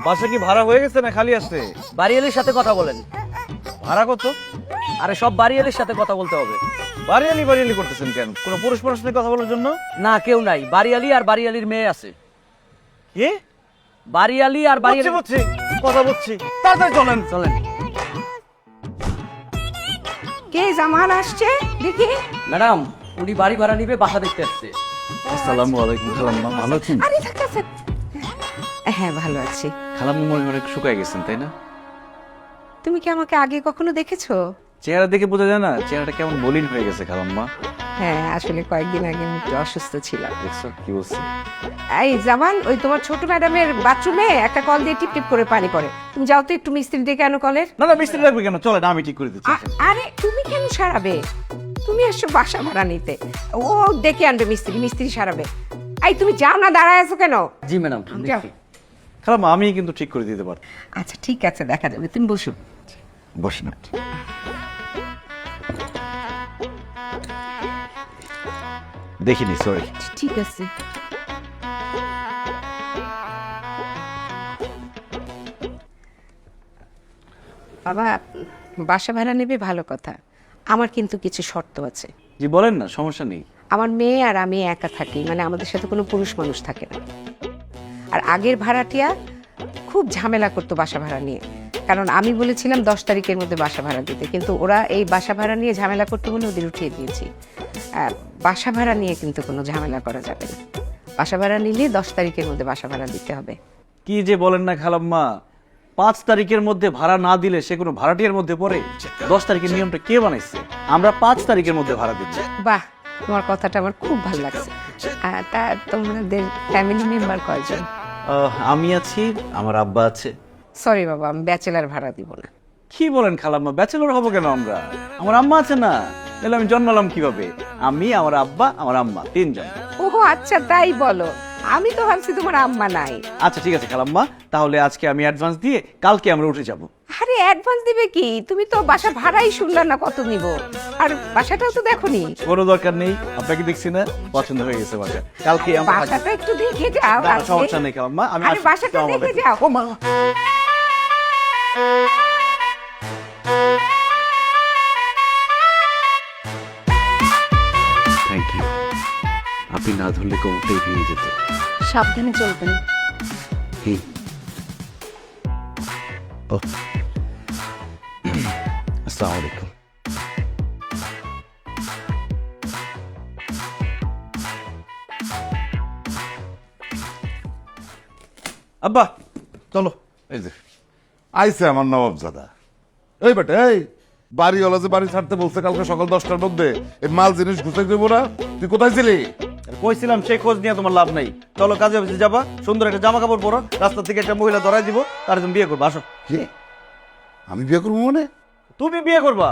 বাসা কি ভাড়া হয়ে গেছে না খালি আছে? বাড়িয়ালির সাথে কথা বলেন। ভাড়া কত? আরে সব বাড়িয়ালির সাথে কথা বলতে হবে। বাড়িয়ালি বাড়িয়ালি করতেছেন কেন? কোনো পুরুষ মানুষ নিয়ে কথা বলার জন্য? না, কেউ নাই। বাড়িয়ালি আর বাড়িয়ালির মেয়ে আছে। কি? বাড়িয়ালি আর বাড়িয়ালি। বুঝছি কথা বুঝছি, তাড়াতাড়ি চলেন। চলেন। কে জামাল আসছে দেখি? ম্যাডাম, উনি বাড়ি ভাড়া নিবে, বাসা দেখতে আসছে। আসসালামু আলাইকুম খালাম্মা, ভালো আছেন? আরে থাক। হ্যাঁ ভালো আছি। খালাম্মা মনে হয় অনেক শুকায় গেছেন তাই না? তুমি কি আমাকে আগে কখনো দেখেছো? চেহারা দেখে বোঝা যায় না চেহারাটা কেমন মলিন হয়ে গেছে খালাম্মা। হ্যাঁ আসলে কয়েকদিন আগে আমি একটু অসুস্থ ছিলাম। দেখছো কি বলছি? এই জামাল, ওই তোমার ছোট ম্যাডামের বাথরুমে একটা কল দিয়ে টিপ টিপ করে পানি পড়ে, তুমি যাও তো একটু মিস্ত্রি ডেকে আনো কলের। না না, মিস্ত্রি লাগবে কেন? চলে না, আমি ঠিক করে দিচ্ছি। আরে তুমি কেন সারাবে? তুমি এসছো বাসা ভাড়া নিতে, ও ডেকে আনবে মিস্ত্রি, মিস্ত্রি সারাবে। এই তুমি যাও না, দাঁড়ায় আছো কেন? জি ম্যাডাম, যাও। খালাম্মা আমি কিন্তু ঠিক করে দিতে পারবো। আচ্ছা ঠিক আছে, দেখা যাবে, তুমি বসো। বসেন আপনি। দেখিনি, সরি। ঠিক আছে। বাবা, বাসা ভাড়া নেবে ভালো কথা, আমার কিন্তু কিছু শর্ত আছে। জি বলেন না, সমস্যা নেই। আমার মেয়ে আর আমি একা থাকি, মানে আমাদের সাথে কোনো পুরুষ মানুষ থাকে না। আর আগের ভাড়াটিয়া খুব ঝামেলা করতো বাসা ভাড়া নিয়ে, কারণ আমি বলেছিলাম 10 তারিখের মধ্যে বাসা ভাড়া দিতে, কিন্তু ওরা এই বাসা ভাড়া নিয়ে ঝামেলা করতে বলে ওদের উঠিয়ে দিয়েছি। বাসা ভাড়া নিয়ে কিন্তু কোনো ঝামেলা করা যাবে না। বাসা ভাড়া নিলে 10 তারিখের মধ্যে বাসা ভাড়া দিতে হবে। কি যে বলেন না খালাম্মা, 5 তারিখের মধ্যে ভাড়া না দিলে সে কোনো ভাড়াটিয়ার মধ্যে পড়ে? 10 তারিখের নিয়মটা কে বানাইছে? আমরা 5 তারিখের মধ্যে ভাড়া দিচ্ছি। বাহ, তোমার কথাটা আমার খুব ভালো লাগছে। তা তোমাদের ফ্যামিলি মেম্বার কয়জন? আমি আছি, আমার আব্বা আছে। সরি বাবা, আমি ব্যাচেলার ভাড়া দিব না। কি বলেন খালাম্মা, ব্যাচেলর হবো কেন আমরা? আমার আম্মা আছে না, তাহলে আমি জন্মালাম কিভাবে? আমি, আমার আব্বা, আমার আম্মা, 3 জন। ও আচ্ছা, তাই বলো। আমি তো ভাবছি তোমার আম্মা নাই। আচ্ছা ঠিক আছে খালাম্মা, তাহলে আজকে আমি অ্যাডভান্স দিয়ে কালকে আমরা উঠে যাব। আরে অ্যাডভান্স দিবে কি? তুমি তো বাসা ভাড়াই শুনলা না কত নিব, আর বাসাটাও তো দেখোনি। কোনো দরকার নেই, আপনাকে দেখছি না, পছন্দ হয়ে গেছে বাসা। কালকে আমরা বাসাটা একটু দেখে যাও। না, সমস্যা নেই খালাম্মা, আমি আরে বাসাটা দেখে যাও। ও মা, থ্যাংক ইউ। আপনি না ধরলে কোমরটাই ভেঙে যেত। সাবধানে চলবেন। ও আসসালামু আলাইকুম। আব্বা চলো। এই যে আইসে আমার নবাবজাদা। এই বেটা, এই বাড়িওয়ালা যে বাড়ি ছাড়তে বলছে কালকে সকাল 10টার মধ্যে, এই মাল জিনিস গুছাই দেবো না। তুই কোথায় ছিলি? কইছিলাম সেই খোঁজ নিয়ে তোমার লাভ নাই। চলো কাজে অফিসে যাবা, সুন্দর একটা জামা কাপড় পরো, রাস্তা থেকে একটা মহিলা ধরাই দিব, তার তুমি বিয়ে করবা। আসো। কি? আমি বিয়ে করবো মানে? তুমি বিয়ে করবা?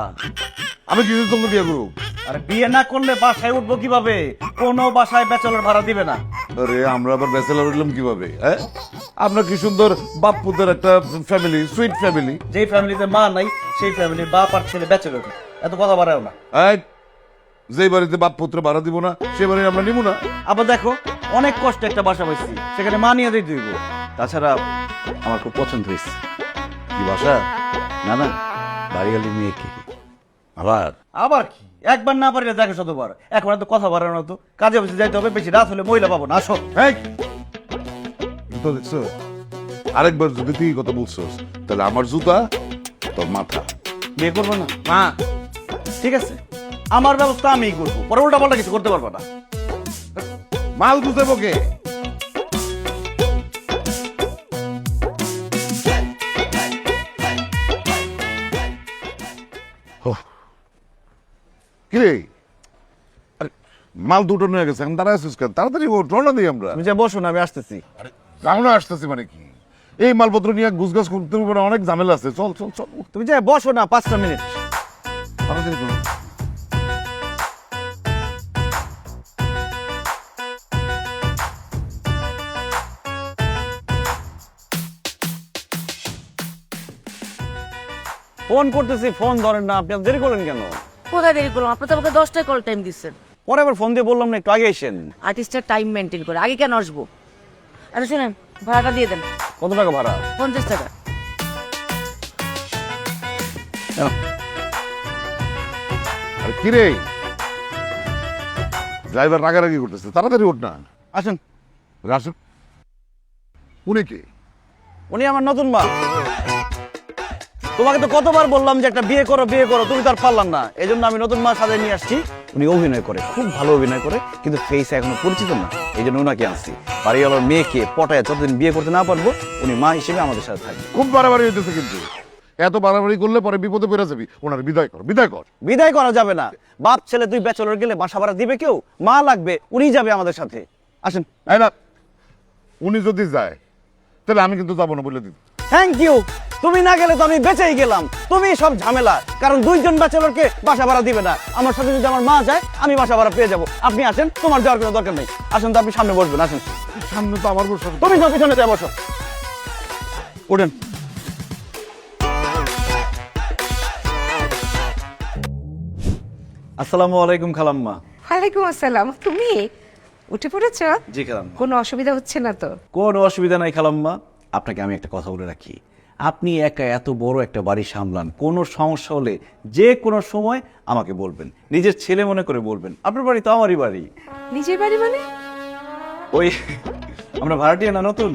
আমি কি তোকে বিয়ে করবো? আরে বিয়ে না করলে বাসায় উঠবো কিভাবে? কোনো বাসায় ব্যাচেলর ভাড়া দিবে না। আরে আমরা আবার ব্যাচেলার হইলাম কিভাবে? হ্যাঁ, আমরা কি সুন্দর বাপ্পুদের একটা ফ্যামিলি, সুইট ফ্যামিলি। যেই ফ্যামিলিতে মা নাই সেই ফ্যামিলির বাপ আর ছেলে ব্যাচেলর। এত কথা বাড়াও না। এই, যেই বাড়িতে বাপ পুত্র ভাড়া দিব না সেই বাড়ি আমরা নিব না। আবার দেখো, অনেক কষ্টে একটা বাসা পাইছি, সেখানে মা নিয়ে দিতে হইব। তাছাড়া আমার খুব পছন্দ হয়েছে। কি বাসা? না না, বাড়িওয়ালি মেয়েকে। আবার আবার কি, একবার না পারলে দেখো শতবার। এখন এত কথা বাড়ানো তো, কাজে অফিসে যাইতে হবে, বেশি রাত হলে মহিলা পাবো না। আসো। এই, জুতো দেখছো? আরেকবার যদি তুই এই কথা বলছস তাহলে আমার জুতা তোর মাথা। বিয়ে করবো না? না ঠিক আছে, আমার ব্যবস্থা আমিই করবো, পরে উল্টা পাল্টা কিছু করতে পারবো না। মাল গুছাবো কে? কিরে, আরে মাল দুটো নিয়ে গেছে, এখন দাঁড়ায় আছিস কেন? তাড়াতাড়ি রওনা দিই আমরা। তুমি যে বসো না, আমি আসতেছি। আমরা আসতেছি মানে কি? এই মালপত্র নিয়ে গুছগাছ করতে হবে, অনেক ঝামেলা আছে। চল চল চল, তুমি যে বসো না, 5টা মিনিট। তাড়াতাড়ি করো। ফোন করতেছি, ফোন ধরেন না। আপনি এত দেরি করলেন কেন? কোথায় দেরি করলাম? আপনি তো আমাকে 10টায় কল টাইম দিচ্ছেন। পরে আবার ফোন দিয়ে বললাম না একটু আগে এসেন। আর্টিস্টের টাইম মেনটেন করে আগে কেন আসবো? আচ্ছা শুনেন, ভাড়াটা দিয়ে দেন। কত টাকা ভাড়া? 50 টাকা। নাও। আরে কি রে, ড্রাইভার রাগারাগি করতেছে, তাড়াতাড়ি ওঠ না। আসেন। আসুন। উনি কি? উনি আমার নতুন মা। তোমাকে তো কতবার বললাম যে একটা বিয়ে করো বিয়ে করো, তুমি তো আর পারলাম না। এই জন্য আমি নতুন মা সাজিয়ে নিয়ে আসছি। উনি অভিনয় করে, খুব ভালো অভিনয় করে, কিন্তু ফেস এখনো পরিচিত না। এই জন্য ওনাকে আনছি। বাড়িওয়ালার মেয়েকে পটায় যতদিন বিয়ে করতে না পারবো, উনি মা হিসেবে আমাদের সাথে থাকবে। খুব বাড়াবাড়ি হইতেছে কিন্তু। এত বাড়াবাড়ি করলে পরে বিপদে পড়ে যাবি। ওনার বিদায় কর, বিদায় কর। বিদায় করা যাবে না। বাপ ছেলে দুই ব্যাচেলর গেলে বাসা ভাড়া দিবে কেউ? মা লাগবে, উনি যাবে আমাদের সাথে। আসেন। এই না, উনি যদি যায় তাহলে আমি কিন্তু যাবো না বলে দিই। Thank you. তুমি না গেলে তো আমি বেঁচেই গেলাম। তুমি সব ঝামেলা, কারণ দুইজন ব্যাচেলরকে বাসা ভাড়া দিবে না। আমার সাথে যদি আমার মা যায়, আমি বাসা ভাড়া পেয়ে যাবো। আপনি আসেন, তোমার যাওয়ার কোনো দরকার নেই। আসেন তো, আপনি সামনে বসবেন। আসেন। সামনে তো আমার বসে। তুমি তো পিছনে যাই বসো। উঠেন। আসসালামু আলাইকুম খালাম্মা। ওয়ালাইকুম আসসালাম। তুমি উঠে পড়েছো? জি খালাম্মা। কোনো অসুবিধা হচ্ছে না তো? কোনো অসুবিধা নাই খালাম্মা। আপনাকে আমি একটা কথা বলে রাখি, আপনি একা এত বড় একটা বাড়ি সামলান, কোনো সমস্যা হলে যে কোনো সময় আমাকে বলবেন, নিজের ছেলে মনে করে বলবেন। আপনার বাড়ি তো আমারই বাড়ি। নিজের বাড়ি মানে? ওই আমরা ভাড়াটিয়া না নতুন,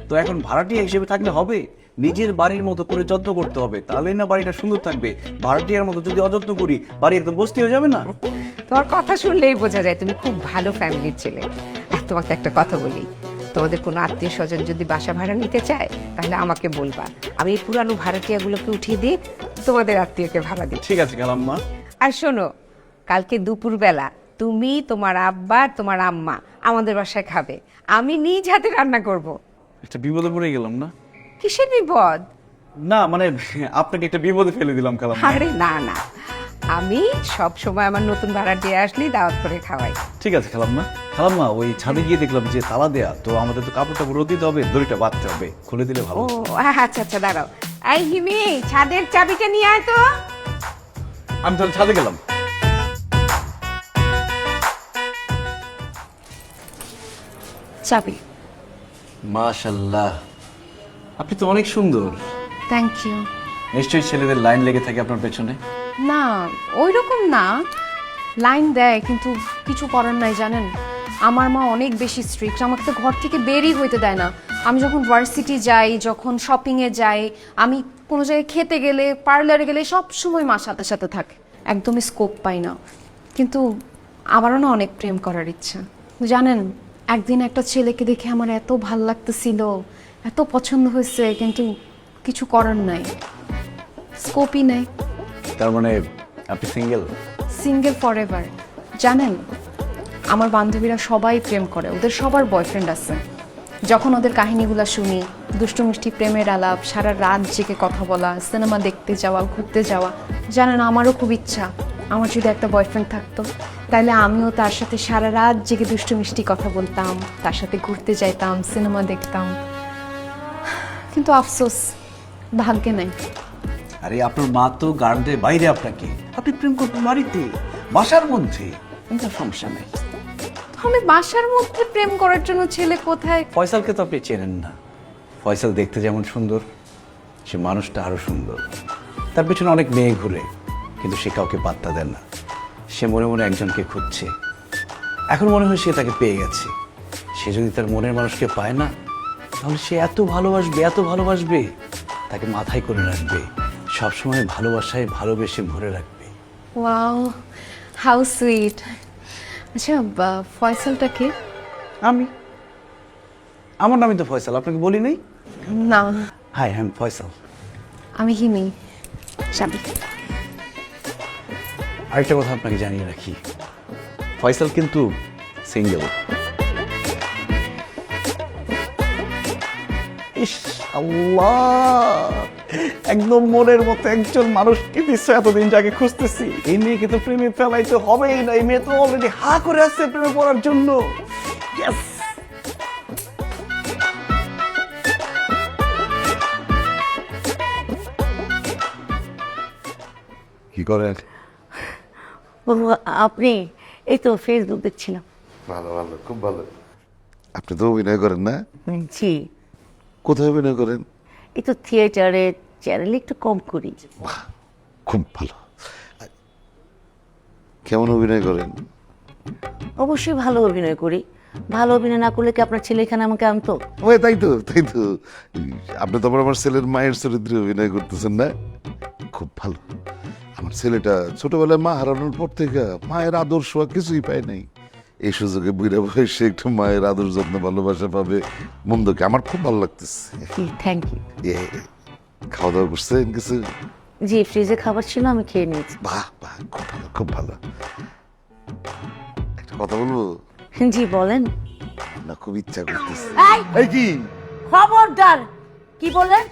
তো এখন ভাড়াটিয়া হিসেবে থাকলে হবে? নিজের বাড়ির মতো করে যত্ন করতে হবে, তাহলেই না বাড়িটা সুন্দর থাকবে। ভাড়াটিয়ার মতো যদি অযত্ন করি, বাড়ি একদম বস্তি হয়ে যাবে না? তোমার কথা শুনলেই বোঝা যায় তুমি খুব ভালো ফ্যামিলির ছেলে। আর তোমাকে একটা কথা বলি, তোমাদের কোনো আত্মীয় স্বজন যদি বাসা ভাড়া নিতে চায় তাহলে আমাকে বলবা, আমি এই পুরানো ভাড়াটিয়াগুলোকে উঠিয়ে দিই, তোমাদের আত্মীয়কে ভাড়া দিই। ঠিক আছে খালাম্মা। আর শোনো, কালকে দুপুরবেলা তুমি, তোমার আব্বা আর তোমার আম্মা আমাদের বাসায় খাবে। আমি নিজ হাতে রান্না করব। একটা বিপদে পড়ে গেলাম না? কিসের বিপদ? না মানে আপনাকে একটা বিপদে ফেলে দিলাম খালাম্মা। আরে না না, আমি সব সময় আমার নতুন ভাড়াটিয়া আসলেই দাওয়াত করে খাওয়াই। ঠিক আছে খালাম্মা। খালাম্মা, ওই ছাদে গিয়ে দেখলাম যে তালা দেয়া, তো আমাদের তো কাপড় টাপড় রোদ দিতে হবে, দড়িটা বাঁধতে হবে, খুলে দিলে ভালো। ও আচ্ছা আচ্ছা, দাঁড়াও। এই হিমি, ছাদের চাবিটা নিয়ে আয় তো। আমি তাহলে ছাদে গেলাম। চাবি। মাশাআল্লাহ, আপনি তো অনেক সুন্দর। Thank you. নিশ্চয়ই ছেলেদের লাইন লেগে থাকে আপনার পেছনে। না, ওই রকম না, লাইন দেয় কিন্তু কিছু করার নাই জানেন। আমার মা অনেক বেশি স্ট্রিক্ট, আমাকে তো ঘর থেকে বেরই হইতে দেয় না। আমি যখন ভার্সিটি যাই, যখন শপিংয়ে যাই, আমি কোনো জায়গায় খেতে গেলে, পার্লারে গেলে সব সময় মা সাথে সাথে থাকে। একদমই স্কোপ পাই না। কিন্তু আমারও না অনেক প্রেম করার ইচ্ছা। জানেন, একদিন একটা ছেলেকে দেখে আমার এত ভাল লাগতেছিল, এত পছন্দ হয়েছে, কিন্তু কিছু করার নাই, স্কোপই নাই। তার মানে আপনি সিঙ্গেল? Single for ever. জানেন, আমার বান্ধবীরা সবাই প্রেম করে, ওদের সবার বয়ফ্রেন্ড আছে। যখন ওদের কাহিনীগুলো শুনি, দুষ্টু মিষ্টি প্রেমের আলাপ, সারা রাত জেগে কথা বলা, সিনেমা দেখতে যাওয়া, ঘুরতে যাওয়া, জানেন আমারও খুব ইচ্ছা আমার যদি একটা বয়ফ্রেন্ড থাকতো, তাহলে আমিও তার সাথে সারা রাত জেগে দুষ্টু মিষ্টি কথা বলতাম, তার সাথে ঘুরতে যাইতাম, সিনেমা দেখতাম। কিন্তু আফসোস, ভাগ্যে নাই। আরে আপনার মা তো গার্ডের বাইরে, আপনাকে আপনি প্রেম করবেন বাড়িতে, বাসার মধ্যে, কোনো সমস্যা নেই। আমি বাসার মধ্যে প্রেম করার জন্য ছেলে কোথায়? ফয়সালকে তো আপনি চেনেন না। ফয়সাল দেখতে যেমন সুন্দর, সে মানুষটা আরো সুন্দর। তার পেছনে অনেক মেয়ে ঘুরে, কিন্তু সে কাউকে পাত্তা দেয় না। সে মনে মনে একজনকে খুঁজছে। এখন মনে হয় সে তাকে পেয়ে গেছে। সে যদি তার মনের মানুষকে পায় না, তাহলে সে এত ভালোবাসবে, এত ভালোবাসবে, তাকে মাথায় করে রাখবে, সবসময় ভালোবাসায় ভালোবেসে ভরে রাখবে। Wow, how sweet. আচ্ছা, ফয়সালটা কে? আমার নামই তো ফয়সাল, আপনাকে বলি নাই? না, হাই, আই এম ফয়সাল। আমি হিমি। চাবি। আরেকটা কথা আপনাকে জানিয়ে রাখি, ফয়সাল কিন্তু সিঙ্গেল। ইস আল্লাহ, একদম মনের মতো একজন মানুষকে দিচ্ছে, এতদিন যাকে খুঁজতেছি। এই মেয়েকে তো প্রেমে ফেলাইতে হবেই না। এই মেয়ে তো অলরেডি হা করে আসছে প্রেমে পড়ার জন্য। Yes! কি করেন? ও, আপনি? এই তো ফেসবুক দেখছিলাম। ভালো ভালো, খুব ভালো। আপনি তো অভিনয় করেন না? জি। কোথায় অভিনয় করেন? এই তো থিয়েটারে, চ্যানেলে একটু কম করি। খুব ভালো। কেমন অভিনয় করেন? অবশ্যই ভালো অভিনয় করি। ভালো অভিনয় না করলে কি আপনার ছেলে এখানে আমাকে আনতো? ওই তাই তো। আপনি তো আবার আমার ছেলের মায়ের চরিত্রে অভিনয় করতেছেন না? খুব ভালো। আমার ছেলেটা ছোটবেলায় মা হারানোর পর থেকে মায়ের আদর ছোঁয়া কিছুই পায় নাই। এই সুযোগে বুড়া বয়সে একটু মায়ের আদর যত্ন ভালোবাসা পাবে, মন্দকে আমার খুব ভালো লাগতেছে। Thank you. খাওয়া দাওয়া করছেন কিছু? জি, ফ্রিজে খাবার ছিল, আমি খেয়ে নিয়েছি। বাহ বাহ, খুব ভালো খুব ভালো। একটা কথা বলবো? জি বলেন। না, খুব ইচ্ছা করতেছে। এই, এই কি? খবরদার! কি বললেন?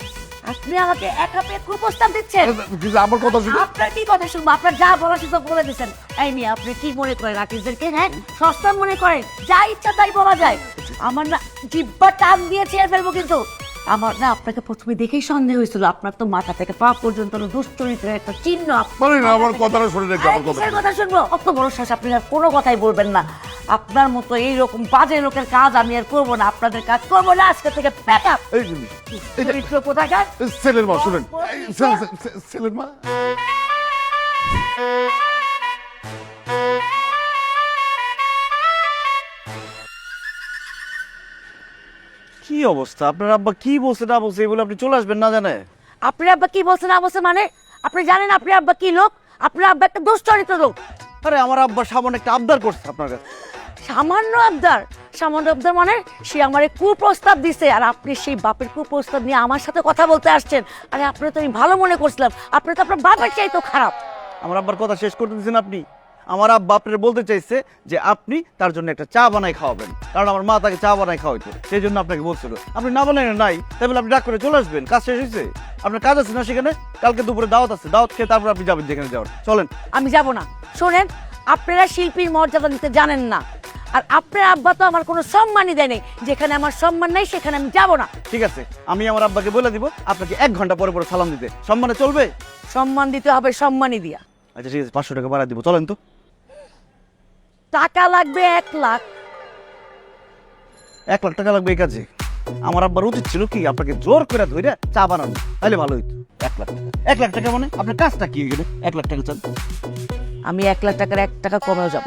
আপনি আমাকে একা পেয়ে কুপ্রস্তাব দিচ্ছেন? কিন্তু আমার কথা শুনে আপনার কি কথা শুনবো? আপনার যা বলার সুযোগ বলে দিচ্ছেন। এই মেয়ে, আপনি কি মনে করেন আর্টিস্টদেরকে? হ্যাঁ, সস্তা মনে করেন? যা ইচ্ছা তাই বলা যায়? আমার না জিব্বা টান দিয়ে ছেড়ে ফেলবো কিন্তু। আমার না আপনাকে প্রথমে দেখেই সন্দেহ হয়েছিল। আপনার তো মাথা থেকে পা পর্যন্ত দুশ্চরিত্রের একটা চিহ্ন। বলি না, আমার কথাটা শুনে রেখে আমার কথা। কিসের কথা শুনবো? অত বড় শ্বাস, আপনি আর কোনো কথাই বলবেন না। আপনার মতো এইরকম বাজে লোকের কাজ আমি আর করবো না। আপনাদের কাজ করবো না আজকে থেকে। Pack up. চরিত্র কোথাকার? ছেলের মা, শুনেন, ছেলের মা। কি অবস্থা? আপনার আব্বা কি বলছে না বলছে এগুলো আপনি চলে আসবেন না জানে? আপনার আব্বা কি বলছে না বলছে মানে? আপনি জানেন আপনার আব্বা কি লোক? আপনার আব্বা একটা দুশ্চরিত্র লোক। আরে আমার আব্বা সামান্য একটা আবদার করছে আপনার কাছে। সামান্য আবদার? সামান্য আবদার মানে? সে আমারে কুপ্রস্তাব দিছে, আর আপনি সেই বাপের কুপ্রস্তাব নিয়ে আমার সাথে কথা বলতে আসছেন। আরে আপনি তো আমি ভালো মনে করছিলাম, আপনি তো আপনার বাপের চাইতেও খারাপ। আমার আব্বার কথা শেষ করতে দিয়েছেন আপনি। আমার আব্বা আপনার বলতে চাইছে যে আপনি তার জন্য একটা চা বানাই খাওয়াবেন, কারণ আমার মা তাকে চা বানাই খাওয়াইতো, সেই জন্য আপনাকে বলছিল। আপনি না বানাই নাই, তাই বলে আপনি ডাক করে চলে আসবেন? কাজ শেষ হয়েছে, আপনার কাজ আছে না সেখানে? কালকে দুপুরে দাওয়াত আছে, দাওয়াত খেয়ে তারপর আপনি যাবেন যেখানে যাওয়ার। চলেন। আমি যাব না। শোনেন, আপনারা শিল্পীর মর্যাদা দিতে জানেন না, আর আপনার আব্বা তো আমার কোনো সম্মানই দেয়নি। যেখানে আমার সম্মান নাই সেখানে আমি যাব না। ঠিক আছে, আমি আমার আব্বাকে বলে দিব আপনাকে 1 ঘন্টা পরে পরে সালাম দিতে। সম্মানে চলবে? সম্মান দিতে হবে, সম্মানই দিয়া। আচ্ছা ঠিক আছে, 500 টাকা বাড়া দিব। চলেন তো। টাকা লাগবে 1 লাখ। 1 লাখ টাকা লাগবে এই কাজে? আমার আব্বার উচিত ছিল কি আপনাকে জোর করে ধরে চা বানানো, তাহলে ভালো হইতো। 1 লাখ টাকা? 1 লাখ টাকা মানে আপনার কাজটা কি হয়ে গেলে 1 লাখ টাকা চান? আমি 1 লাখ টাকার 1 টাকা কমেও যাব।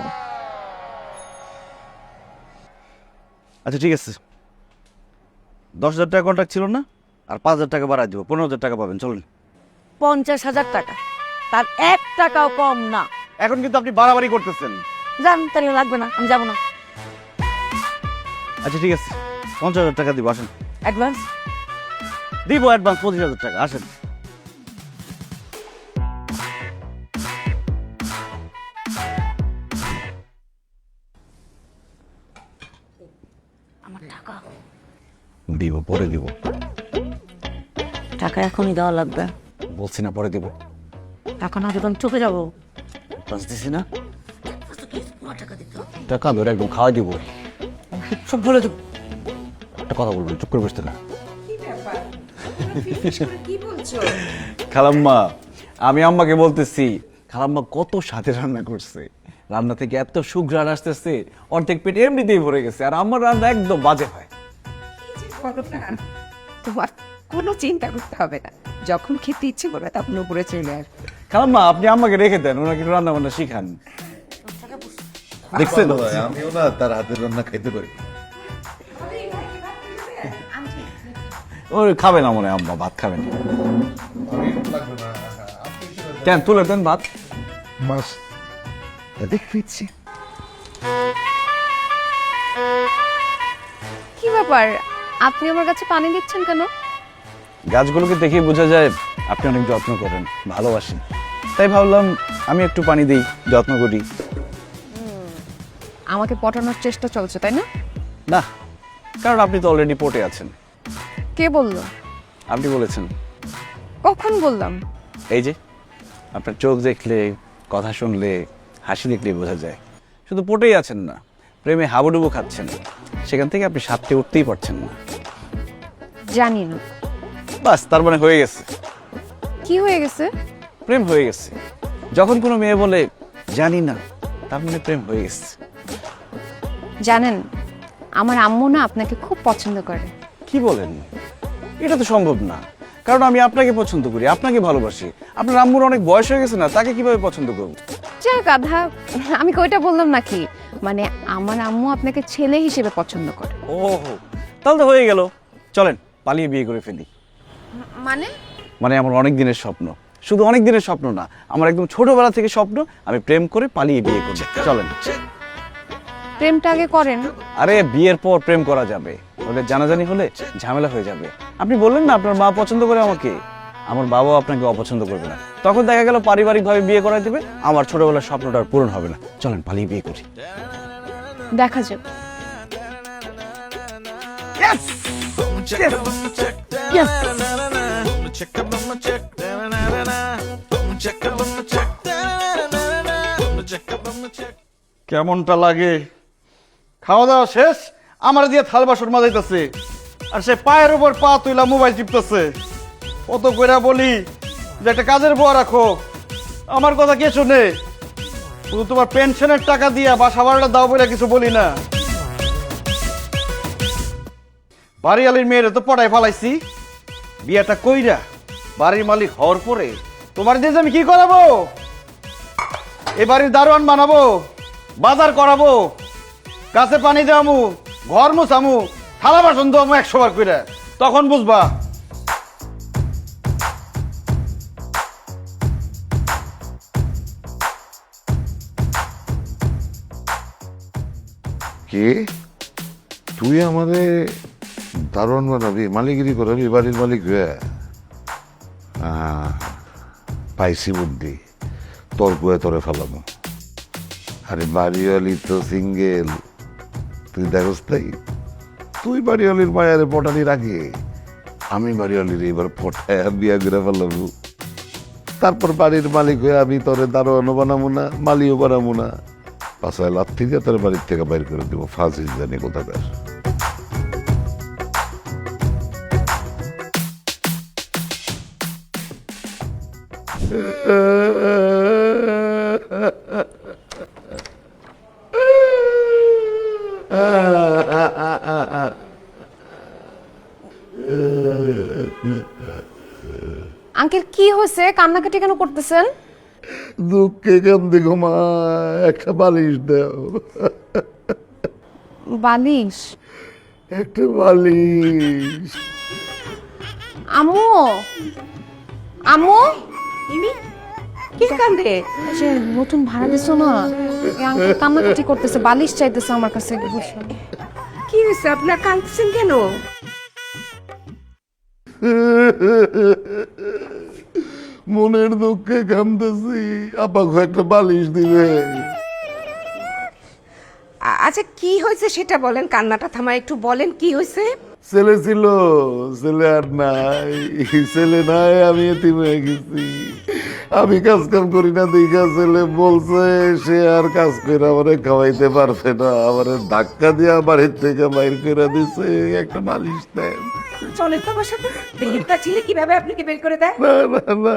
আচ্ছা ঠিক আছে, 10,000 টাকা কন্ট্রাক্ট ছিল না? আর 5,000 টাকা বাড়াই দিব, 15,000 টাকা পাবেন। চলুন। 50,000 টাকা, তার 1 টাকাও কম না। এখন কিন্তু আপনি বাড়াবাড়ি করতেছেন। জান, তাহলে লাগবে না, আমি যাব না। আচ্ছা ঠিক আছে, 50,000 টাকা দিব, আসেন। অ্যাডভান্স দিব, অ্যাডভান্স 25,000 টাকা, আসেন। আমার টাকা। দিব, পরে দিব। টাকা এখনই দেওয়া লাগবে। বলছি না পরে দিব। টাকা না দেবেন চোখে যাবো। অ্যাডভান্স দিছি না? টাকা ধরে একদম খাওয়াই দিব। সব বলে দেবো। একটা কথা বলবেন, চুপ করে বসতে না। খালাম্মা, আমি আম্মাকে বলতেছি, খালাম্মা কত স্বাদে রান্না করছে। রান্না থেকে এত সুঘ্রাণ আসতেছে, অর্ধেক পেট এমনিতেই ভরে গেছে। আর আমার রান্না একদম বাজে হয়। তোমার কোনো চিন্তা করতে হবে না, যখন খেতে ইচ্ছে করবে তখন উপরে চলে আসবে। খালাম্মা, আপনি আম্মাকে রেখে দেন, ওনাকে একটু রান্না বান্না শিখান। দেখছেন, আমিও না তার হাতের রান্না খাইতে পারি। ও খাবে না মনে হয় আম্মা, ভাত খাবেন। কেন তুলে দেন ভাত। মাছ দেখছি কি ব্যাপার, আপনি আমার কাছে পানি দিচ্ছেন কেন? গাছগুলোকে দেখেই বোঝা যায় আপনি অনেক যত্ন করেন, ভালোবাসেন। তাই ভাবলাম আমি একটু পানি দিই, যত্ন করি। আমাকে পটানোর চেষ্টা চলছে, তাই না? না, কারণ আপনি তো অলরেডি পটে আছেন। কে বললো? আপনি বলেছেন। কখন বললাম? এই যে আপনার চোখ দেখলে, কথা শুনলে, হাসি দেখলে বোঝা যায় শুধু পটেই আছেন না, প্রেমে হাবুডুবু খাচ্ছেন। সেখান থেকে আপনি সাথে উঠতেই পারছেন না। জানি না। বাস, তার মানে হয়ে গেছে। কি হয়ে গেছে? প্রেম হয়ে গেছে। যখন কোনো মেয়ে বলে জানি না, তার মানে প্রেম হয়ে গেছে। জানেন, আমার আম্মু না আপনাকে খুব পছন্দ করে। কি বলেন? এটা তো সম্ভব না, কারণ আমি আপনাকে পছন্দ করি, আপনাকে ভালোবাসি। আপনার আম্মুর অনেক বয়স হয়ে গেছে না, তাকে কিভাবে পছন্দ করব? যাক গাধা, আমি কইটা বললাম নাকি, মানে আমার আম্মু আপনাকে ছেলে হিসেবে পছন্দ করে। ও তাহলে তো হয়ে গেল, চলেন পালিয়ে বিয়ে করে ফেলি। মানে মানে আমার অনেক দিনের স্বপ্ন, শুধু অনেক দিনের স্বপ্ন না, আমার একদম ছোটবেলা থেকে স্বপ্ন আমি প্রেম করে পালিয়ে বিয়ে করব। চলেন। প্রেমটা আগে করেন। আরে বিয়ের পর প্রেম করা যাবে, ওদের জানাজানি হলে ঝামেলা হয়ে যাবে। আপনি বললেন না আপনার মা পছন্দ করে আমাকে, আমার বাবাও আপনাকে অপছন্দ করবে না, তখন দেখা গেল পারিবারিকভাবে বিয়ে করাই দেবে, আমার ছোটবেলার স্বপ্নটা আর পূরণ হবে না। চলেন পালিয়ে বিয়ে করি। দেখা যাবে। কেমনটা লাগে? খাওয়া দাওয়া শেষ, আমার দিয়ে থাল বাসন মাজাইতেছে, আর সে পায়ের উপর পা তুইলা মোবাইল টিপতেছে। কত কইরা বলি যে একটা কাজের বুয়া রাখো, আমার কথা কে শুনে? শুধু তোমার পেনশনের টাকা দিয়া বাসা ভাড়াটা দাও বলে কিছু বলি না। বাড়িয়ালির মেয়েরে তো পড়ায় ফালাইছি, বিয়েটা কইরা বাড়ির মালিক হওয়ার পরে তোমার দিয়ে যে আমি কি করাবো? এই বাড়ির দারোয়ান বানাবো, বাজার করাবো, গাছে পানি দেওয়ামু, ঘর মুছামু, থালা বাসন দেওয়ামু 100 বার কইরা, তখন বুঝবা। কে তুই আমাদের দারোয়ান বানাবি, মালিগিরি করাবি বাড়ির মালিক হয়ে? পাইছি বুদ্ধি, তোর কুয়ে তোরে ফেলাবো। আরে বাড়িওয়ালি তো সিঙ্গেল, তুই দেখস তাই? তুই বাড়িওয়ালির মায়ারে পটানির আগে আমি বাড়িওয়ালির এবার পটায় বিয়া করে ফেলাবো। তারপর বাড়ির মালিক হয়ে আমি তোরে দারোয়ানও বানাবো না, মালিও বানাবো না, পাশায় লাথি দিয়ে তোর বাড়ির থেকে বাইর করে দেবো। ফাঁসি জানি কোথাকার। আঙ্কেল কি হয়েছে, কান্নাকাটি কেন করতেছেন? দুঃখে কান্দি গো মা, একটা বালিশ দাও। বালিশ? একটা বালিশ। আম্মু, আম্মু, কি কান্দে? যে নতুন ভাড়া দিছো না, এই আঙ্কেল কান্নাকাটি করতেছে, বালিশ চাইতেছে আমার কাছে। কি হয়েছে আপনার, কাঁদছেন কেন? মনের দুঃখে কান্দেছি, আপাকে একটা বালিশ দিবে। আচ্ছা কি হয়েছে সেটা বলেন, কান্নাটা থামায় একটু বলেন কি হয়েছে। ছেলে ছিল, ছেলে আর নাই, ছেলে নাই, আমি এতিম হয়ে গেছি। আমি কাজ কাম করি না দেখা ছেলে বলছে সে আর কাজ করে আমারে খাওয়াইতে পারবে না, আমারে ধাক্কা দিয়ে বাড়ির থেকে বাইর করে দিছে। একটা বালিশ দেন। চলে তো আমার সাথে, বেরিটা ছিলে কিভাবে আপনাকে বের করে দেয়? না না না,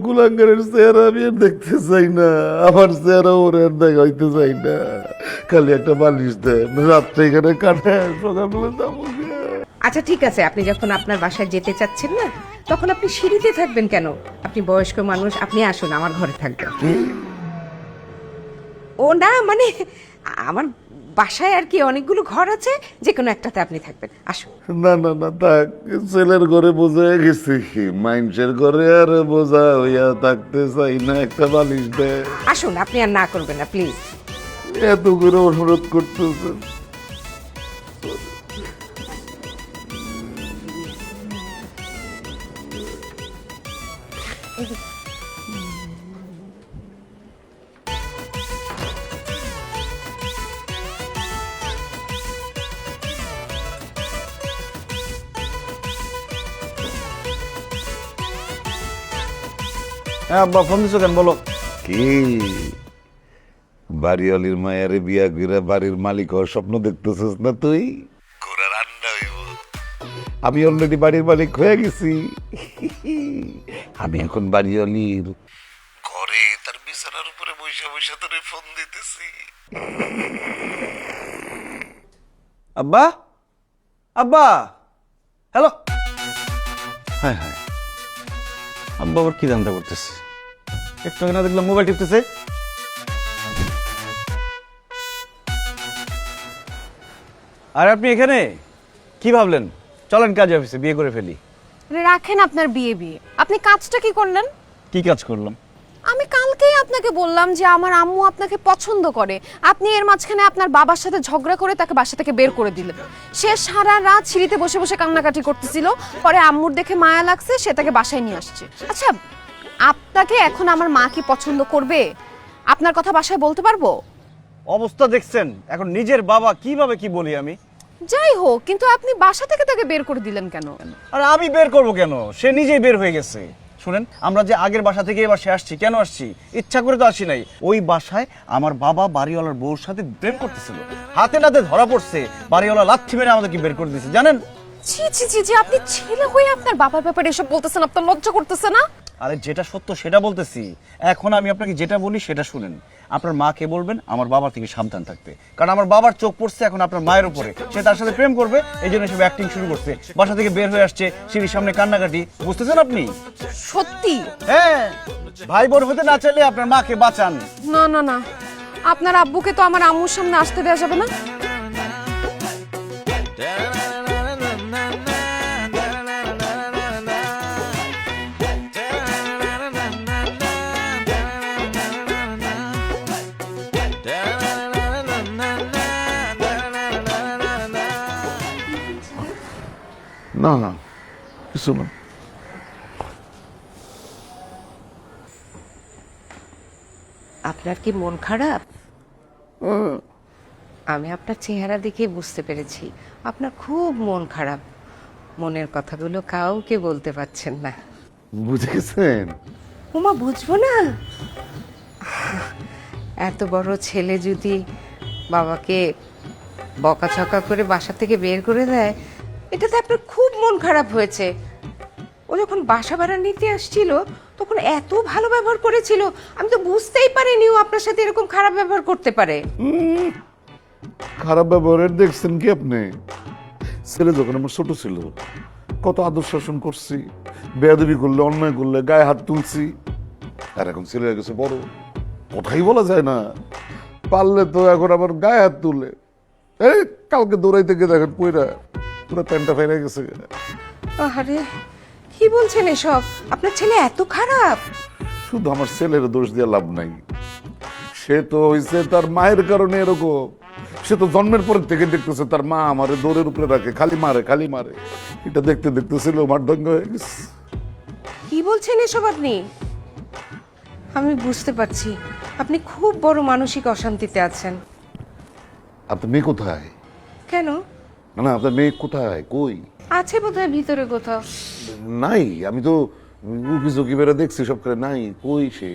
কুলাঙ্গারের চেহারা আমি আর দেখতে চাই না, আমার চেহারা ওর আর দেখাইতে চাই না। খালি একটা বালিশ দেন, রাত্রে এখানে কাটে, সকালবেলা যাবো। আচ্ছা ঠিক আছে, আপনি যখন আপনার বাসায় যেতে চাচ্ছেন না, তখন আপনি সিঁড়িতে থাকবেন কেন? আপনি বয়স্ক মানুষ, আপনি আসুন আমার ঘরে থাকবেন। ও না মানে আমার বাসায় আর কি অনেকগুলো ঘর আছে, যে কোনো একটাতে আপনি থাকবেন, আসুন। না না না, থাক, ছেলের ঘরে বোঝা গেছে, মানুষের ঘরে আর বোঝা হইয়া থাকতে চাই না। একটা বালিশ দেয়। আসুন, আপনি আর না করবেন না প্লিজ। এত করে অনুরোধ করতেছেন। হ্যাঁ আব্বা, ফোন দিছো কেন বলো? কি বাড়িওয়ালির মায়ারে বিয়া করে বাড়ির মালিক হওয়ার স্বপ্ন দেখতেছিস না তুই? ঘোড়ার আন্ডা হইব। আমি অলরেডি বাড়ির মালিক হয়ে গেছি। আমি এখন বাড়িওয়ালির ঘরে তার বিছানার উপরে বসে বসে তোরে ফোন দিতেছি। আব্বা, আব্বা, হ্যালো, হ্যাঁ হ্যাঁ, আব্বা আবার কি ধান্দা করতেছে? একটু আগে না দেখলাম মোবাইল টিপতেছে। আর আপনি এখানে কি ভাবলেন? চলেন কাজে অফিসে, বিয়ে করে ফেলি। রাখেন আপনার বিয়ে বিয়ে, আপনি কাজটা কি করলেন? কি কাজ করলাম? আমি কালকেই আপনাকে বললাম যে আমার আম্মু আপনাকে পছন্দ করে, আপনি এর মাঝখানে আপনার বাবার সাথে ঝগড়া করে তাকে বাসা থেকে বের করে দিলেন। সে সারা রাত সিঁড়িতে বসে বসে কান্নাকাটি করতেছিল, পরে আম্মুর দেখে মায়া লাগছে, সে তাকে বাসায় নিয়ে আসছে। আচ্ছা, আপনাকে এখন আমার মা কি পছন্দ করবে? আপনার কথা বাসায় বলতে পারবো? অবস্থা দেখছেন, এখন নিজের বাবা কিভাবে কি বলি আমি? যাই হোক, কিন্তু আপনি বাসা থেকে তাকে বের করে দিলেন কেন? আর আমি বের করব কেন? সে নিজেই বের হয়ে গেছে। শুনেন, আমরা যে আগের বাসা থেকে এবার আসছি, কেন আসছি? ইচ্ছা করে তো আসি নাই। ওই বাসায় আমার বাবা বাড়িওয়ালার বউর সাথে প্রেম করতেছিল, হাতে নাতে ধরা পড়ছে, বাড়িওয়ালা লাথি মেরে আমাদেরকে বের করে দিয়েছে, জানেন? ছি ছি ছি জি, আপনি ছেলে হয়ে আপনার বাবার ব্যাপারে এসব বলতেছেন, আপনার লজ্জা করতেছে না? আরে যেটা সত্য সেটা বলতেছি। এখন আমি আপনাকে যেটা বলি সেটা শুনেন। আপনার মাকে বলবেন আমার বাবার থেকে সাবধান থাকতে, কারণ আমার বাবার চোখ পড়ছে এখন আপনার মায়ের উপরে। সে তার সাথে প্রেম করবে, এই জন্য সব অ্যাক্টিং শুরু করছে, বাসা থেকে বের হয়ে আসছে, সিঁড়ির সামনে কান্নাকাটি। বুঝতেছেন আপনি? সত্যি? হ্যাঁ, ভাই বোন হতে না চাইলে আপনার মাকে বাঁচান। না না না, আপনার আব্বুকে তো আমার আম্মুর সামনে আসতে দেওয়া যাবে না। না না, কিছু না। আপনার কি মন খারাপ? আমি আপনার চেহারা দেখে বুঝতে পেরেছি আপনার খুব মন খারাপ। মনের কথাগুলো কাউকে বলতে পারছেন না। বুঝে গেছেন? ওমা, বুঝবো না? এত বড় ছেলে যদি বাবাকে বকাঝকা করে বাসা থেকে বের করে দেয়, এটাতে আপনার খুব মন খারাপ হয়েছে। ও যখন বাসা ভাড়া নিতে আসছিল তখন এত ভালো ব্যবহার করেছিল, আমি তো বুঝতেই পারিনি ও আপনার সাথে এরকম খারাপ ব্যবহার করতে পারে। খারাপ ব্যবহারের দেখছেন কি আপনি? ছেলে যখন আমার ছোট ছিল কত আদর শাসন করছি, বেয়াদবি করলে অন্যায় করলে গায়ে হাত তুলছি। আর এখন ছেলে হয়ে গেছে বড়, কথাই বলা যায় না। পারলে তো এখন আমার গায়ে হাত তুলে, এই কালকে দৌড়াইতে গিয়ে দেখেন পয়রা পুরো প্যান্টটা ফেলে গেছে। আরে কি বলছেন এসব? আপনার ছেলে এত খারাপ? শুধু আমার ছেলের দোষ দিয়ে লাভ নাই। সে তো হয়েছে তার মায়ের কারণে এরকম। সে তো জন্মের পর থেকে দেখতেছে তার মা আমারে দৌড়ের উপরে রাখে, খালি মারে খালি মারে। এটা দেখতে দেখতে ছিল মারদঙ্গ হয়ে গেছে। কি বলছেন এসব আপনি? আমি বুঝতে পারছি আপনি খুব বড় মানসিক অশান্তিতে আছেন। আপনার মেয়ে কোথায়? কেন? না না, আপনার মেয়ে কোথায়? কই আছে বোধহয় ভিতরে কোথাও। নাই, আমি তো উকি ঝুঁকি বেড়ে দেখছি সব করে নাই। কই সে?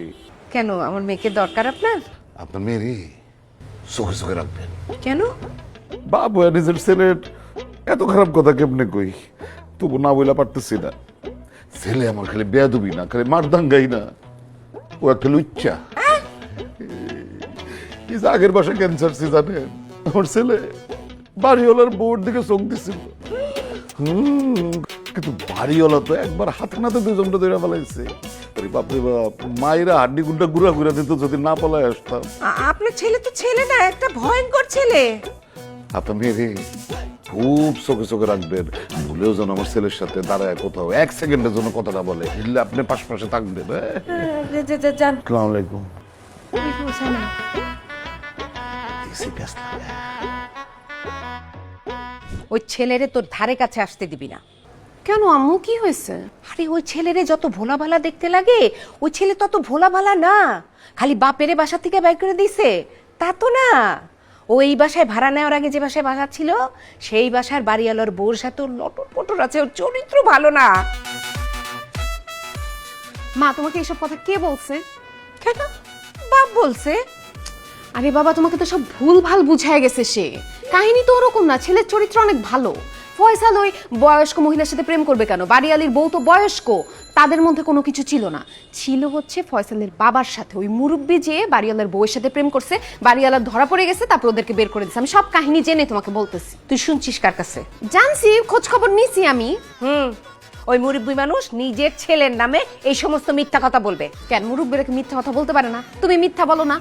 কেন, আমার মেয়েকে দরকার আপনার? আপনার মেয়ে চোখে চোখে রাখবেন। কেন? বাবু নিজের ছেলের এত খারাপ কথা কেমনে কই, তবু না বইলা পারতেছি না। ছেলে আমার খালি বেয়াদবি না, খালি মারদাঙ্গাই না, ও একটা লুচ্চা। এই যে আগের বাসায় ক্যান্সার সে জানেন, আমার ছেলে বাড়িওয়ালার বউর দিকে চোখ দিছিল। কিন্তু বাড়িওয়ালা তো একবার হাতে নাতে দুজনটা ধরে ফেলাইছে। আরে বাপরে বাপ, মায়েরা হাড্ডি গুন্ডা গুড়া গুড়া দিত যদি না পলায় আসতাম। আপনার ছেলে তো ছেলে না, একটা ভয়ঙ্কর ছেলে। আপনার মেয়ে খুব চোখে চোখে রাখবেন, ভুলেও যেন আমার ছেলের সাথে দাঁড়ায় কোথাও এক সেকেন্ডের জন্য কথাটা বলে, বুঝলে? আপনি পাশে থাকবেন। যান। আসসালামু আলাইকুম। ওই ছেলেরে তোর ধারে কাছে আসতে দিবি না। কেন আম্মু, কি হয়েছে? আরে ওই ছেলেরে যত ভোলা ভালা দেখতে লাগে, ওই ছেলে তত ভোলা ভালা না। খালি বাপেরে বাসা থেকে বাইর করে দিছে তা তো না। ও এই বাসায় ভাড়া নেওয়ার আগে যে বাসায় ভাড়া ছিল, সেই বাসার বাড়িওয়ালার বউর সাথে ওর লটর পটর আছে, ওর চরিত্র ভালো না। মা, তোমাকে এসব কথা কে বলছে? কেন? বাপ বলছে। আরে বাবা, তোমাকে তো সব ভুল ভাল বুঝায় গেছে। সে কাহিনী তো ওরকম না, ছেলের চরিত্র অনেক ভালো। ফয়সাল ওই বয়স্ক মহিলার সাথে প্রেম করবে কেন? বাড়িয়ালির বউ তো বয়স্ক, তাদের মধ্যে কোনো কিছু ছিল না। ছিল হচ্ছে ফয়সালের বাবার সাথে ওই মুরব্বি যে বাড়িওয়ালার বউয়ের সাথে প্রেম করছে, বাড়িওয়ালার ধরা পড়ে গেছে, তারপর ওদেরকে বের করে দিচ্ছে। আমি সব কাহিনী জেনে তোমাকে বলতেছি। তুই শুনছিস কার কাছে? জানছি, খোঁজ খবর নিছি আমি। ওই মুরব্বী মানুষ নিজের ছেলের নামে এই সমস্ত মিথ্যা কথা বলবে? কেন মুরব্বীরা কি মিথ্যা কথা বলতে পারে না? তুমি মিথ্যা বলো না।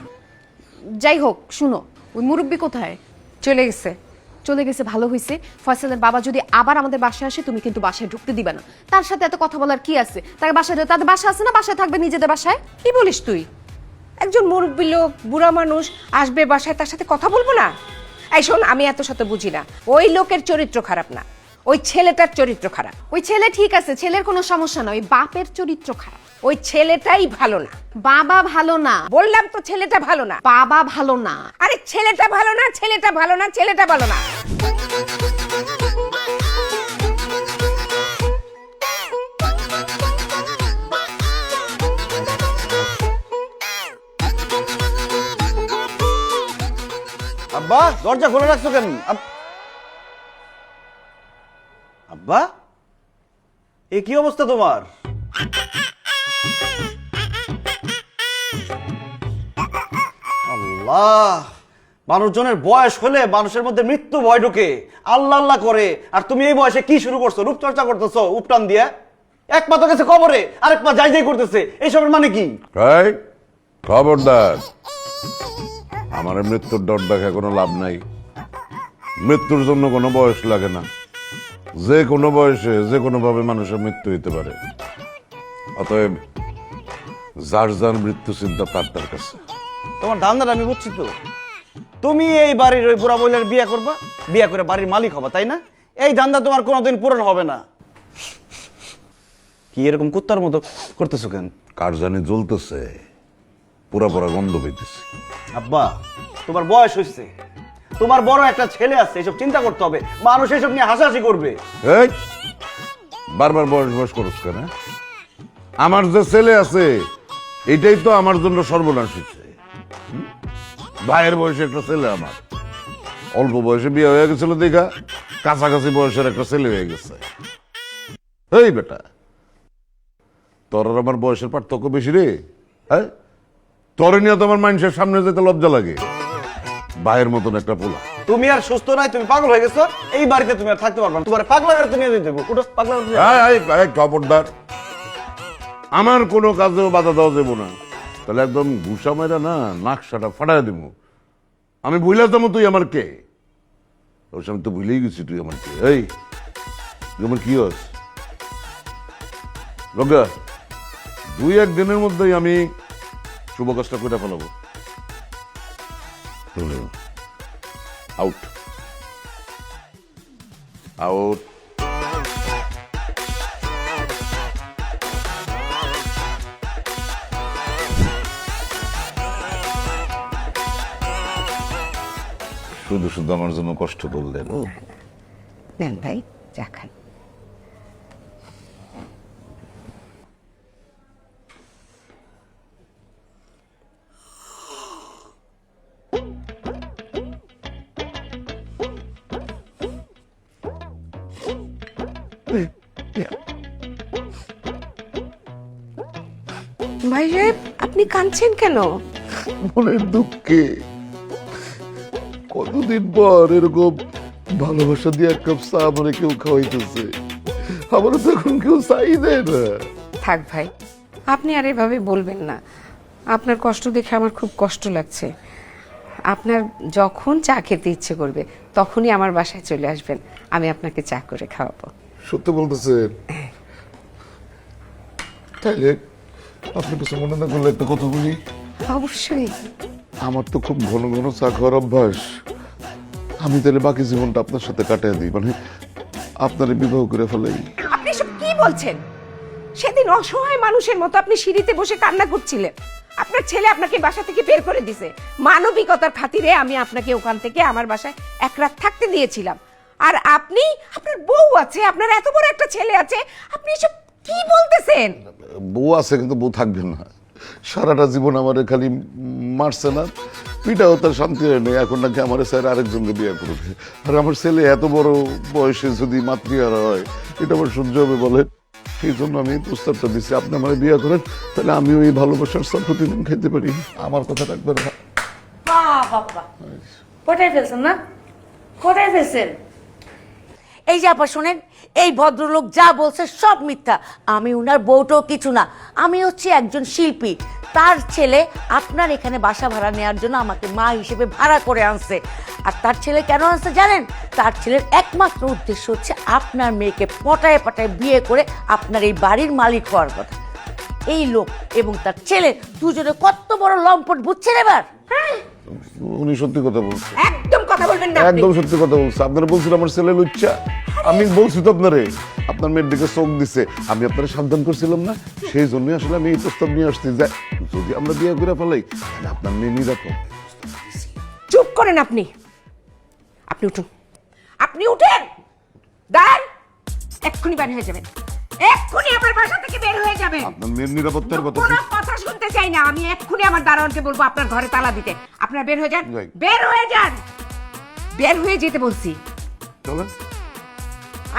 যাই হোক শুনো, ওই মুরব্বী কোথায়? চলে গেছে। চলে গেছে, ভালো হয়েছে। ফয়সালের বাবা যদি আবার আমাদের বাসায় আসে, তুমি কিন্তু বাসায় ঢুকতে দিবে না। তার সাথে এত কথা বলার কি আছে? তার বাসায়, তাদের বাসা আছে না, বাসায় থাকবে নিজেদের বাসায়। কি বলিস তুই? একজন মুরব্বী লোক, বুড়া মানুষ আসবে বাসায়, তার সাথে কথা বলবো না? এই শোন, আমি এত শত বুঝি না। ওই লোকের চরিত্র খারাপ না, ওই ছেলেটার চরিত্র খারাপ। ওই ছেলে ঠিক আছে, ছেলের কোনো সমস্যা না, ওই বাপের চরিত্র খারাপ। ওই ছেলেটাই ভালো না। বাবা ভালো না। বললাম তো ছেলেটা ভালো না। বাবা ভালো না। আরে ছেলেটা ভালো না, ছেলেটা ভালো না, ছেলেটা ভালো না। আব্বা দরজা খোলা রাখছো কেন? আব্বা এ কি অবস্থা তোমার? আল্লাহ, মানুষজনের বয়স হলে মানুষের মধ্যে মৃত্যু ভয় ঢুকে, আল্লাহ আল্লাহ করে। আর তুমি এই বয়সে কি শুরু করছো? রূপচর্চা করতেছো উপটান দিয়ে। এক পা তো গেছে কবরে, আরেক পা যাই যাই করতেছে। এইসবের মানে কি? এই খবরদার, আমার মৃত্যুর ডর দেখা কোনো লাভ নাই। মৃত্যুর জন্য কোনো বয়স লাগে না। যে কোনো বয়সে যে কোনো ভাবে মানুষের মৃত্যু হইতে পারে। অতএব যার যার মৃত্যু চিন্তা তার তার কাছে। তোমার ধান্দাটা আমি বুঝছি তো। তুমি এই বাড়ির ওই বুড়া বইলের বিয়ে করবা, বিয়ে করে বাড়ির মালিক হবা, তাই না? এই ধান্দা তোমার কোনোদিন পূরণ হবে না। কি এরকম কুত্তার মতো করতেছো কেন? কার জানি জ্বলতেছে, পুরা পুরা গন্ধ পেতেছে। আব্বা তোমার বয়স হয়েছে, তোমার বড় একটা ছেলে আছে, এসব চিন্তা করতে হবে। মানুষ এসব নিয়ে হাসাহাসি করবে। এই বারবার বয়স বয়স করছ কেন? আমার যে ছেলে আছে এটাই তো আমার জন্য সর্বনাশ হচ্ছে। ভাইয়ের বয়সে একটা ছেলে, আমার অল্প বয়সে বিয়ে হয়ে গেছিল দেখা কাছাকাছি বয়সের একটা ছেলে হয়ে গেছে। এই বেটা, তোর আর আমার বয়সের পার্থক্য বেশি রে। হ্যাঁ, তোরে নিয়ে তো আমার মানুষের সামনে যেতে লজ্জা লাগে। ভাইয়ের মতন একটা পোলা। তুমি আর সুস্থ নাই, তুমি পাগল হয়ে গেছো। এই বাড়িতে তুমি আর থাকতে পারবে না। তোমার পাগলা করে তুমি নিয়ে দেবো। পাগলা খবরদার, আমার কোনো কাজেও বাধা দেওয়া যাবো না। তাহলে একদম ঘুষা মেরা না নাকশাটা ফাটাই দিব। আমি বুঝলে যাবো তুই আমার কে? ওর সামনে তো ভুলেই গেছি তুই আমার কে। এই তুই আমার কি হস? রোগা, 2-1 দিনের মধ্যেই আমি শুভ কাজটা করে ফেলাবো। Out out. শুধু শুধু আমার জন্য কষ্ট করলেন। নেন ভাই, চা খান। ভাই সাহেব, আপনি কাঁদছেন কেন? মনের দুঃখে। কতদিন পর এরকম ভালোবাসা দিয়ে এক কাপ চা মানে কেউ খাওয়াইতেছে। আমারও তো এখন কেউ চাই দেয় না। থাক ভাই, আপনি আর এভাবে বলবেন না। আপনার কষ্ট দেখে আমার খুব কষ্ট লাগছে। আপনার যখন চা খেতে ইচ্ছে করবে তখনই আমার বাসায় চলে আসবেন, আমি আপনাকে চা করে খাওয়াবো। সত্যি বলতেছেন? তাইলে আপনি কিছু মনে না করলে একটা কথা বলি। অবশ্যই। আমার তো খুব ঘন ঘন চা খাওয়ার অভ্যাস। আমি তাহলে বাকি জীবনটা আপনার সাথে কাটিয়ে দিই, মানে আপনার বিবাহ করে ফেলাই। আপনি সব কি বলছেন? সেদিন অসহায় মানুষের মতো আপনি সিঁড়িতে বসে কান্না করছিলেন। আপনার ছেলে আপনাকে বাসা থেকে বের করে দিয়েছে। মানবিকতার খাতিরে আমি আপনাকে ওখান থেকে আমার বাসায় এক রাত থাকতে দিয়েছিলাম। আর আপনি, আপনার বউ আছে, আপনার এত বড় একটা ছেলে আছে, আপনি এসব কি বলতেছেন? বউ আছে কিন্তু বউ থাকবে না। সারাটা জীবন আমার খালি মারছে না, পিটাও তার শান্তি হয় না। এখন নাকি আমার স্যার আরেকজনকে বিয়ে করবে। আর আমার ছেলে এত বড় বয়সে যদি মাতৃহারা হয়, এটা আমার সহ্য হবে বলেন? এই জন্য আমি প্রস্তাবটা দিচ্ছি, আপনি আমার বিয়ে করেন, তাহলে আমিও এই ভালোবাসার সব প্রতিদিন খেতে পারি। আমার কথা রাখবেন না। কোথায় ফেলছেন না? কোথায় ফেলছেন? এই যে আপা শোনেন, এই ভদ্রলোক যা বলছে সব মিথ্যা। আমি উনার বউটাও কিছু না, আমি হচ্ছে একজন শিল্পী। তার ছেলে আপনার এখানে বাসা ভাড়া নেওয়ার জন্য আমাকে মা হিসেবে ভাড়া করে আনছে। আর তার ছেলে কেন আনছে জানেন? তার ছেলের একমাত্র উদ্দেশ্য হচ্ছে আপনার মেয়েকে পটায় পটায় বিয়ে করে আপনার এই বাড়ির মালিক হওয়ার কথা। এই লোক এবং তার ছেলে দুজনে কত বড় লম্পট, বুঝছেন এবার? উনি সত্যি কথা বলছে, একদম কথা বলবেন না আপনি। একদম সত্যি কথা বলছে। আপনারা বলছিল আমার ছেলে লুচ্চা, আমি বলছি তো আপনারে, আপনার মেয়ের দিকে চোখ দিছে, আমি আপনারা সাবধান করছিলাম না, সেই জন্যই আসলে আমি এই প্রস্তাব নিয়ে আসছি যে যদি আমরা বিয়ে করে ফেলাই তাহলে আপনার মেয়ে নিরাপদ। চুপ করেন আপনি। আপনি উঠুন, আপনি উঠেন। দাঁড়ান, এক্ষুনি বের হয়ে যাবেন, এক্ষুনি আমার বাসা থেকে বের হয়ে যাবেন। আপনার মেয়ের নিরাপত্তার কথা কোনো কথা শুনতে চাই না। আমি এক্ষুনি আমার দারোয়ানকে বলবো আপনার ঘরে তালা দিতে। আপনারা বের হয়ে যান, যাই। বের হয়ে যান, বের হয়ে যেতে বলছি। চলেন।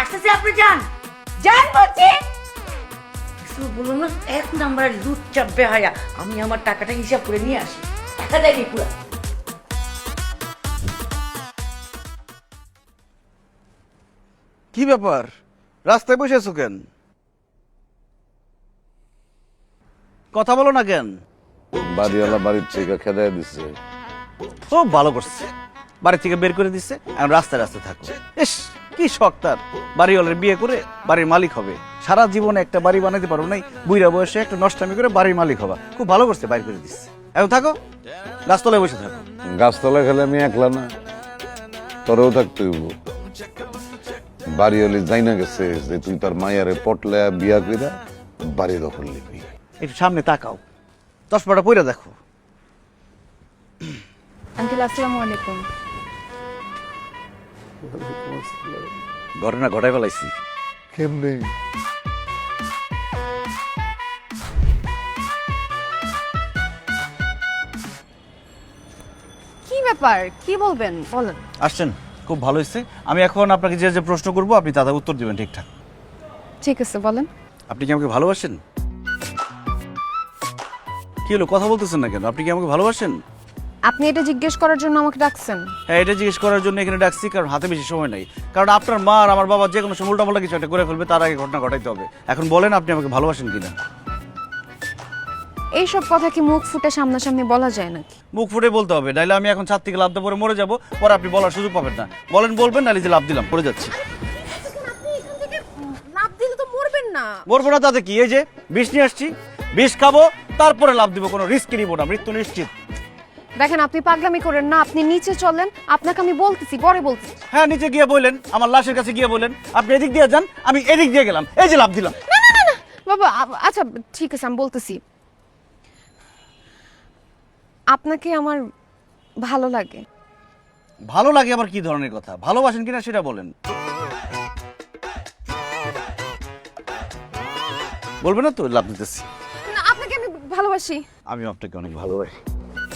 আসতেছে, আপনি যান, যান বলছি। বলুন না, এক নাম্বারের দুধ চাপবে হায়া। আমি আমার টাকাটা হিসাব করে নিয়ে আসি, টাকা দেয়নি পুরা। কি ব্যাপার, রাস্তায় বসে আছো কেন? কথা বলো না কেন? বাড়িওয়ালা বাড়ির থেকে খেদাই দিচ্ছে। খুব ভালো করছে, বাড়ি থেকে বের করে দিচ্ছে, এখন রাস্তায় রাস্তায় থাকো। ইস, কি শখ তার, বাড়িওয়ালার বিয়ে করে বাড়ির মালিক হবে। সারা জীবনে একটা বাড়ি বানাতে পারো নাই, বুইরা বয়সে একটা নষ্টামি করে বাড়ির মালিক হবা। খুব ভালো করছে, বাইর করে দিচ্ছে। এখন থাকো, গাছতলায় বসে থাকো। গাছতলা খেলে আমি একলা না, তোরেও থাকতে হইব। বাড়িওয়ালি যাই না গেছে যে তুই তার মায়ারে পটলে বিয়া কইরা বাড়ি দখল নিবি। একটু সামনে তাকাও, 10 পয়টা দেখো। আঙ্কেল আসসালামু আলাইকুম। ঘটনা ঘটাই ফেলাইছি। কেমনে? কি ব্যাপার, কি বলবেন বলেন। আসছেন, খুব ভালো হয়েছে। আমি এখন আপনাকে যে যে প্রশ্ন করবো আপনি তাদের উত্তর দিবেন ঠিকঠাক। ঠিক আছে বলেন। আপনি কি আমাকে ভালোবাসেন? কি হলো, কথা বলতেছেন না কেন? আপনি কি আমাকে ভালোবাসেন? আপনি এটা জিজ্ঞেস করার জন্য আমাকে ডাকছেন? হ্যাঁ, এটা জিজ্ঞেস করার জন্য এখানে ডাকছি, কারণ হাতে বেশি সময় নাই। কারণ আপনার মা আর আমার বাবা যে কোনো সময় উল্টাপাল্টা কিছু একটা করে ফেলবে, তার আগে ঘটনা ঘটাইতে হবে। এখন বলেন, আপনি আমাকে ভালোবাসেন কিনা? এইসব কথা কি মুখ ফুটে সামনাসামনি বলা যায় নাকি? মুখ ফুটে বলতে হবে, নাইলে আমি এখন ছাদ থেকে লাভ দিয়ে পরে মরে যাবো, পরে আপনি বলার সুযোগ পাবেন না। বলেন, বলবেন, নাইলে যে লাভ দিলাম পড়ে যাচ্ছি। লাভ দিলে তো মরবেন না। মরবো না তাতে কি, এই যে বিষ নিয়ে আসছি, বিষ খাবো, তারপরে লাভ দিব, কোনো রিস্ক নিব না, মৃত্যু নিশ্চিত। দেখেন, আপনি পাগলামি করেন না, আপনি নিচে চলেন, আপনাকে আমি বলতেছি, পরে বলতেছি। হ্যাঁ, নিচে গিয়ে বললেন, আমার লাশের কাছে গিয়ে বললেন, আপনি এদিক দিয়ে যান, আমি এদিক দিয়ে গেলাম, এই যে লাভ দিলাম। না না না না বাবা, আচ্ছা ঠিক আছে, আমি বলতেছি। আপনাকে আমার ভালো লাগে। ভালো লাগে আবার কি ধরনের কথা? ভালোবাসেন কিনা সেটা বলেন। বলবেন না তো, লাভ দিতেছি। না, আপনাকে আমি ভালোবাসি। আমি আপনাকে অনেক ভালোবাসি।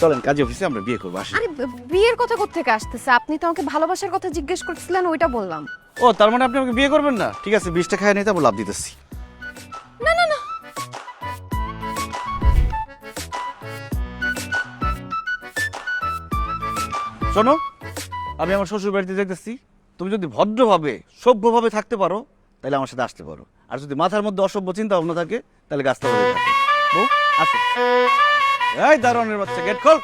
চলেন কাজী অফিসে, আমরা বিয়ে করবো, আসি। আরে বিয়ের কথা কোত্থেকে আসতেছে? আপনি তো আমাকে ভালোবাসার কথা জিজ্ঞেস করছিলেন, ওইটা বললাম। ও, তার মানে আপনি আমাকে বিয়ে করবেন না? ঠিক আছে, 20টা খায় নিয়ে তারপর লাভ দিতেছি। না না না, শোনো, আমি আমার শ্বশুর বাড়িতে যেতেছি। তুমি যদি ভদ্রভাবে সভ্যভাবে থাকতে পারো তাহলে আমার সাথে আসতে পারো, আর যদি মাথার মধ্যে অসভ্য চিন্তা ভাবনা থাকে তাহলে গাছটা বলে থাকে। বউ, আসো। এই দারোয়ানের বাচ্চা, গেট খোল।